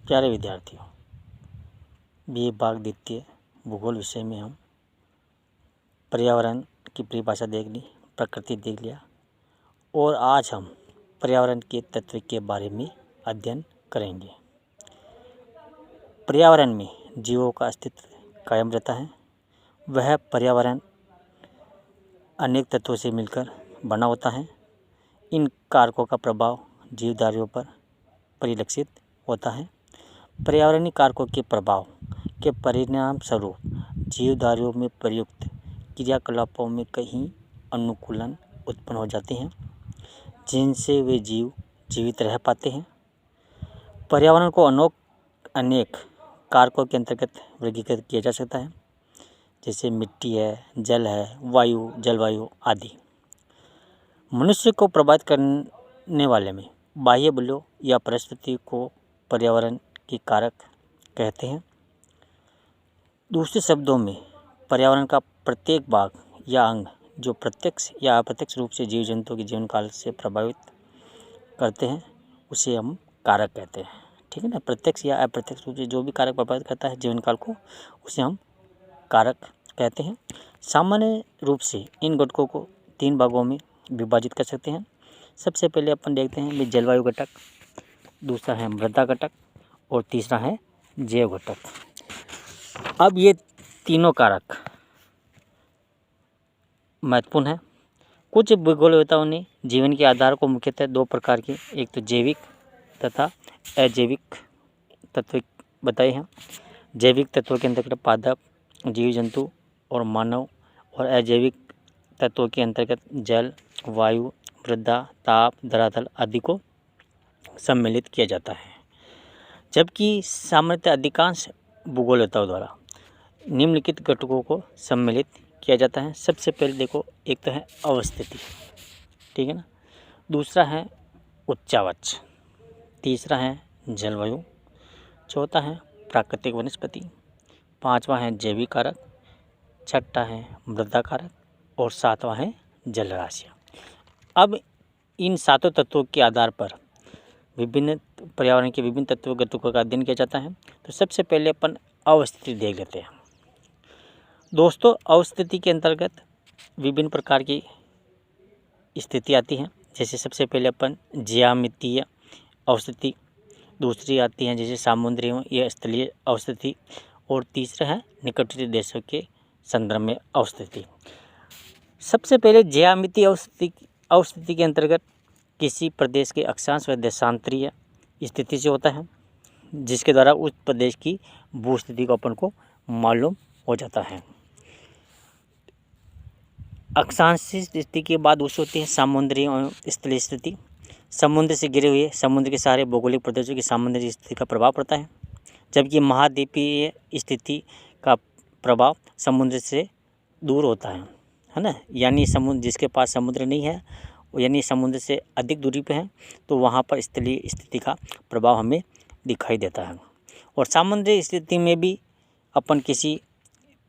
प्यारे विद्यार्थियों, BA भाग द्वितीय भूगोल विषय में हम पर्यावरण की परिभाषा देख ली, प्रकृति देख लिया और आज हम पर्यावरण के तत्व के बारे में अध्ययन करेंगे। पर्यावरण में जीवों का अस्तित्व कायम रहता है। वह पर्यावरण अनेक तत्वों से मिलकर बना होता है। इन कारकों का प्रभाव जीवधारियों पर परिलक्षित होता है। पर्यावरणीय कारकों के प्रभाव के परिणाम स्वरूप जीवधारियों में प्रयुक्त क्रियाकलापों में कहीं अनुकूलन उत्पन्न हो जाते हैं, जिनसे वे जीव जीवित रह पाते हैं। पर्यावरण को अनेक कारकों के अंतर्गत वर्गीकृत किया जा सकता है, जैसे मिट्टी है, जल है, वायु, जलवायु आदि। मनुष्य को प्रभावित करने वाले में बाह्य बलों या परिस्थिति को पर्यावरण के कारक कहते हैं। दूसरे शब्दों में पर्यावरण का प्रत्येक भाग या अंग जो प्रत्यक्ष या अप्रत्यक्ष रूप से जीव जंतुओं के जीवन काल से प्रभावित करते हैं, उसे हम कारक कहते हैं। ठीक है ना। प्रत्यक्ष या अप्रत्यक्ष रूप से जो भी कारक प्रभावित करता है जीवन काल को, उसे हम कारक कहते हैं। सामान्य रूप से इन घटकों को 3 भागों में विभाजित कर सकते हैं। सबसे पहले अपन देखते हैं जलवायु घटक, दूसरा है मृदा घटक और तीसरा है जैव घटक। अब ये तीनों कारक महत्वपूर्ण है। कुछ भूगोलवेत्ताओं ने जीवन के आधार को मुख्यतः 2 प्रकार के, एक तो जैविक तथा अजैविक तत्व बताए हैं। जैविक तत्वों के अंतर्गत पादप, जीव जंतु और मानव, और अजैविक तत्वों के अंतर्गत जल, वायु, मृदा, ताप, धरातल आदि को सम्मिलित किया जाता है। जबकि सामान्यतः अधिकांश भूगोलवेत्ताओं द्वारा निम्नलिखित घटकों को सम्मिलित किया जाता है। सबसे पहले देखो, एक तो है अवस्थिति, ठीक है ना, दूसरा है उच्चावच, तीसरा है जलवायु, चौथा है प्राकृतिक वनस्पति, पांचवा है जैविक कारक, छठा है मृदा कारक और सातवां है जलराशियाँ। अब इन सातों तत्वों के आधार पर विभिन्न पर्यावरण के विभिन्न तत्व घटकों का अध्ययन किया जाता है। तो सबसे पहले अपन अवस्थिति देख लेते हैं। दोस्तों, अवस्थिति के अंतर्गत विभिन्न प्रकार की स्थिति आती हैं। जैसे सबसे पहले अपन ज्यामितीय अवस्थिति, दूसरी आती है जैसे समुद्री या स्थलीय अवस्थिति, और तीसरा है निकटवर्ती देशों के संदर्भ में अवस्थिति। सबसे पहले ज्यामितीय अवस्थिति के अंतर्गत किसी प्रदेश के अक्षांश व देशांतरीय स्थिति से होता है, जिसके द्वारा उस प्रदेश की भू स्थिति को अपन को मालूम हो जाता है। अक्षांशीय स्थिति के बाद उससे होती है समुद्री और स्थलीय स्थिति। समुद्र से घिरे हुए समुद्र के सारे भौगोलिक प्रदेशों की समुद्री स्थिति का प्रभाव पड़ता है, जबकि महाद्वीपीय स्थिति का प्रभाव समुद्र से दूर होता है ना। यानी समुद्र जिसके पास समुद्र नहीं है, यानी समुद्र से अधिक दूरी पे है, तो वहाँ पर स्थलीय स्थिति का प्रभाव हमें दिखाई देता है। और समुद्री स्थिति में भी अपन किसी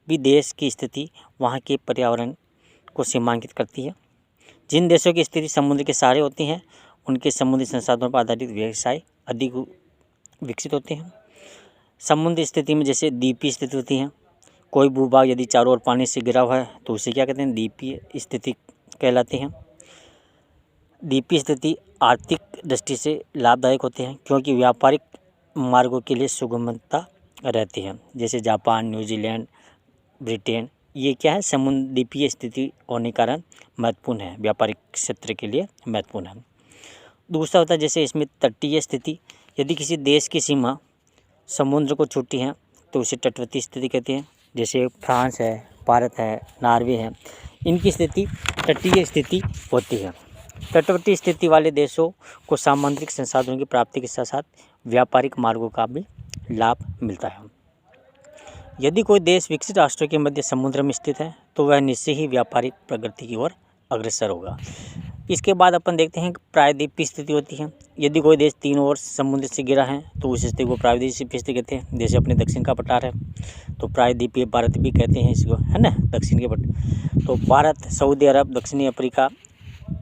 भी देश की स्थिति वहाँ के पर्यावरण को सीमांकित करती है। जिन देशों की स्थिति समुद्र के सहारे होती हैं, उनके समुद्री संसाधनों पर आधारित व्यवसाय अधिक विकसित होते हैं। समुद्री स्थिति में जैसे द्वीपीय स्थिति होती है। कोई भूभाग यदि चारों ओर पानी से घिरा हुआ है तो उसे क्या कहते हैं, द्वीपीय स्थिति कहलाती है। द्वीपीय स्थिति आर्थिक दृष्टि से लाभदायक होते हैं, क्योंकि व्यापारिक मार्गों के लिए सुगमता रहती है। जैसे जापान, न्यूजीलैंड, ब्रिटेन, ये क्या है, समुद्र द्वीपीय स्थिति होने के कारण महत्वपूर्ण है, व्यापारिक क्षेत्र के लिए महत्वपूर्ण है। दूसरा होता है जैसे इसमें तटीय स्थिति। यदि किसी देश की सीमा समुद्र को छूती है तो उसे तटवर्ती स्थिति कहते हैं। जैसे फ्रांस है, भारत है, नॉर्वे है, इनकी स्थिति तटीय स्थिति होती है। तटवर्ती स्थिति वाले देशों को सामुद्रिक संसाधनों की प्राप्ति के साथ साथ व्यापारिक मार्गों का भी लाभ मिलता है। यदि कोई देश विकसित राष्ट्रों के मध्य समुद्र में स्थित है तो वह निश्चय ही व्यापारिक प्रगति की ओर अग्रसर होगा। इसके बाद अपन देखते हैं प्रायद्वीपीय स्थिति होती है। यदि कोई देश तीनों ओर समुद्र से घिरा है तो उस स्थिति को प्रायद्वीपीय स्थिति कहते हैं। जैसे अपने दक्षिण का पठार है तो प्रायद्वीपीय भारत भी कहते हैं इसको, है ना, दक्षिण के पठार। तो भारत, सऊदी अरब, दक्षिणी अफ्रीका,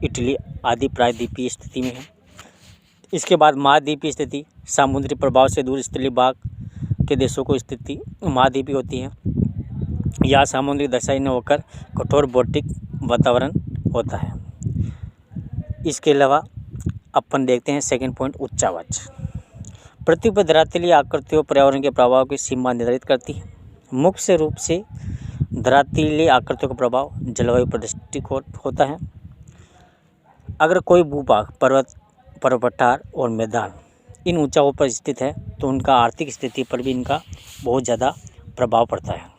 इटली आदि प्रायद्वीपीय स्थिति में है। इसके बाद महाद्वीपीय स्थिति, समुद्री प्रभाव से दूर स्थलीय भाग के देशों को स्थिति महाद्वीपीय होती है। यहाँ समुद्री दशा न होकर कठोर भौतिक वातावरण होता है। इसके अलावा अपन देखते हैं सेकंड पॉइंट, उच्चावाच। पृथ्वी पर धरातलीय आकृतियों पर्यावरण के प्रभाव की सीमा निर्धारित करती है। मुख्य रूप से धरातलीय आकृतियों का प्रभाव जलवायु पर दृष्टिकोण होता है। अगर कोई भूभाग, पर्वत, पर्वतार और मैदान इन ऊंचाइयों पर स्थित है तो उनका आर्थिक स्थिति पर भी इनका बहुत ज़्यादा प्रभाव पड़ता है।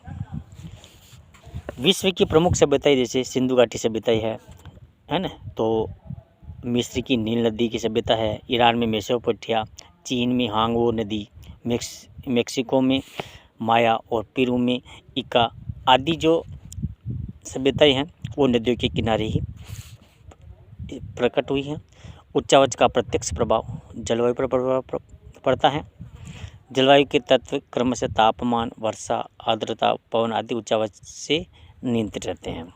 विश्व की प्रमुख सभ्यताएं जैसे सिंधु घाटी सभ्यता है ना, तो मिस्र की नील नदी की सभ्यता है, ईरान में मेसोपोटामिया, चीन में हांगवो नदी, मेक्सिको में माया और पेरू में इका आदि जो सभ्यताएं हैं वो नदियों के किनारे ही प्रकट हुई हैं। उच्चावाच का प्रत्यक्ष प्रभाव जलवायु पर प्रभाव पड़ता है। जलवायु के तत्व क्रमशः तापमान, वर्षा, आर्द्रता, पवन आदि उच्चावाच से नियंत्रित रहते हैं।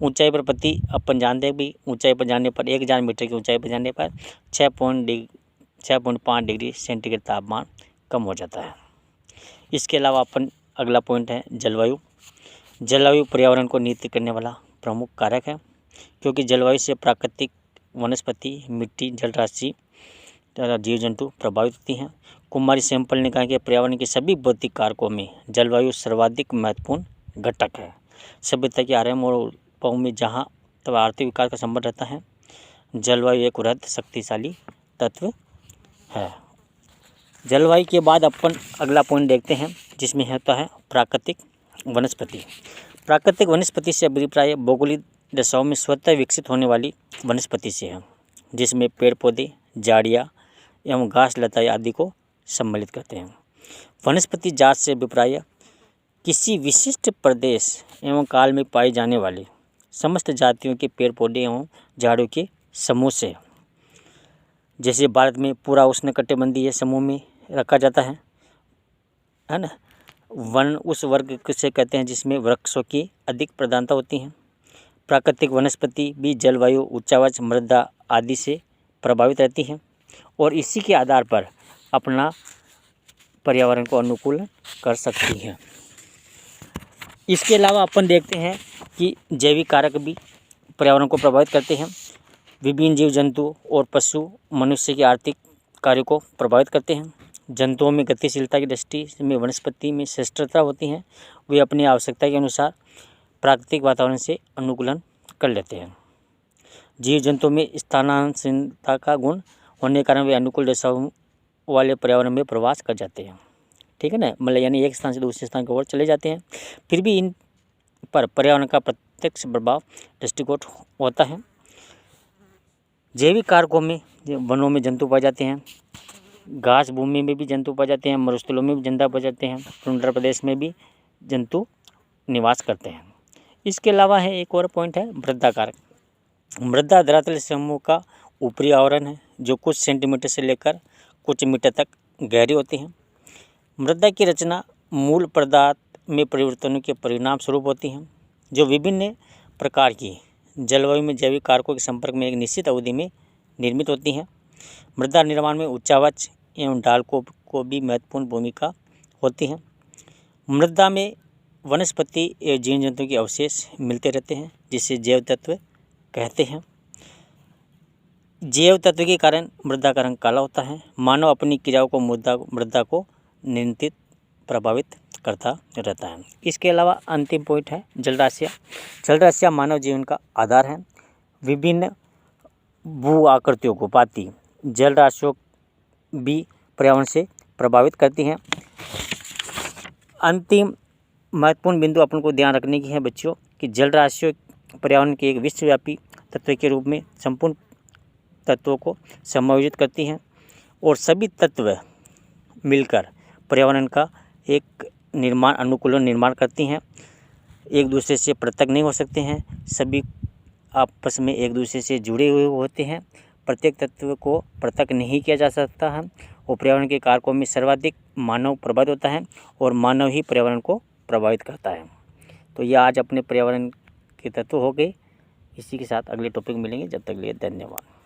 ऊंचाई पर अपन जानते हैं भी, ऊंचाई पर जाने पर 1000 मीटर की ऊंचाई पर जाने पर 6.5 डिग्री सेंटीग्रेड तापमान कम हो जाता है। इसके अलावा अपन अगला पॉइंट है जलवायु। जलवायु पर्यावरण को नियंत्रित करने वाला प्रमुख कारक है, क्योंकि जलवायु से प्राकृतिक वनस्पति, मिट्टी, जलराशि, जीव जंतु प्रभावित होती हैं। कुमारी सैंपल ने कहा कि पर्यावरण के सभी भौतिक कारकों में जलवायु सर्वाधिक महत्वपूर्ण घटक है। सभ्यता के आरंभ और उद्भव में जहाँ तब आर्थिक विकास का संबंध रहता है, जलवायु एक वृहद शक्तिशाली तत्व है। जलवायु के बाद अपन अगला पॉइंट देखते हैं, जिसमें होता है प्राकृतिक वनस्पति। प्राकृतिक वनस्पति से अभिप्राय भौगोलिक दशाओं में स्वतः विकसित होने वाली वनस्पति से है, जिसमें पेड़ पौधे, झाड़ियाँ एवं घास लताएं आदि को सम्मिलित करते हैं। वनस्पति जात से अभिप्राय किसी विशिष्ट प्रदेश एवं काल में पाई जाने वाली समस्त जातियों के पेड़ पौधे एवं झाड़ों के समूह से, जैसे भारत में पूरा उष्णकटिबंधीय समूह में रखा जाता है ना। वन उस वर्ग से कहते हैं जिसमें वृक्षों की अधिक प्रधानता होती है। प्राकृतिक वनस्पति भी जलवायु, उच्चावाच, मृदा आदि से प्रभावित रहती हैं और इसी के आधार पर अपना पर्यावरण को अनुकूल कर सकती हैं। इसके अलावा अपन देखते हैं कि जैविक कारक भी पर्यावरण को प्रभावित करते हैं। विभिन्न जीव जंतु और पशु मनुष्य के आर्थिक कार्यों को प्रभावित करते हैं। जंतुओं में गतिशीलता की दृष्टि में वनस्पति में श्रेष्ठता होती हैं। वे अपनी आवश्यकता के अनुसार प्राकृतिक वातावरण से अनुकूलन कर लेते हैं। जीव जंतुओं में स्थानांतरणशीलता का गुण होने के कारण वे अनुकूल दशाओं वाले पर्यावरण में प्रवास कर जाते हैं। ठीक है ना, मतलब यानी एक स्थान से दूसरे स्थान की ओर चले जाते हैं। फिर भी इन पर पर्यावरण का प्रत्यक्ष प्रभाव दृष्टिकोण होता है। जैविक कारकों में वनों में जंतु पाए जाते हैं, घास भूमि में भी जंतु पाए जाते हैं, मरुस्थलों में भी जंतु पाए जाते हैं, टुंड्रा प्रदेश में भी जंतु निवास करते हैं। इसके अलावा है एक और पॉइंट है मृदा कारक। मृदा धरातल समूह का ऊपरी आवरण है, जो कुछ सेंटीमीटर से लेकर कुछ मीटर तक गहरी होती है। मृदा की रचना मूल पदार्थ में परिवर्तनों के परिणाम स्वरूप होती हैं, जो विभिन्न प्रकार की जलवायु में जैविक कारकों के संपर्क में एक निश्चित अवधि में निर्मित होती हैं। मृदा निर्माण में उच्चावाच एवं ढाल को भी महत्वपूर्ण भूमिका होती है। मृदा में वनस्पति एवं जीव जंतु के अवशेष मिलते रहते हैं, जिसे जैव तत्व कहते हैं। जैव तत्व के कारण मृदा का रंग काला होता है। मानव अपनी क्रियाओं को मृदा को नियंत्रित प्रभावित करता रहता है। इसके अलावा अंतिम पॉइंट है जलराशियाँ। जलराशियाँ मानव जीवन का आधार है। विभिन्न भू आकृतियों को पाती जलराशियों भी पर्यावरण से प्रभावित करती हैं। अंतिम महत्वपूर्ण बिंदु अपन को ध्यान रखने की है बच्चों कि जलराशियों पर्यावरण के एक विश्वव्यापी तत्व के रूप में संपूर्ण तत्वों को समायोजित करती हैं और सभी तत्व मिलकर पर्यावरण का एक अनुकूलन निर्माण करती हैं। एक दूसरे से पृथक नहीं हो सकते हैं, सभी आपस में एक दूसरे से जुड़े हुए होते हैं। प्रत्येक तत्व को पृथक नहीं किया जा सकता है और पर्यावरण के कारकों में सर्वाधिक मानव प्रभावित होता है और मानव ही पर्यावरण को प्रभावित करता है। तो यह आज अपने पर्यावरण के तत्व हो गए। इसी के साथ अगले टॉपिक मिलेंगे, जब तक के लिए धन्यवाद।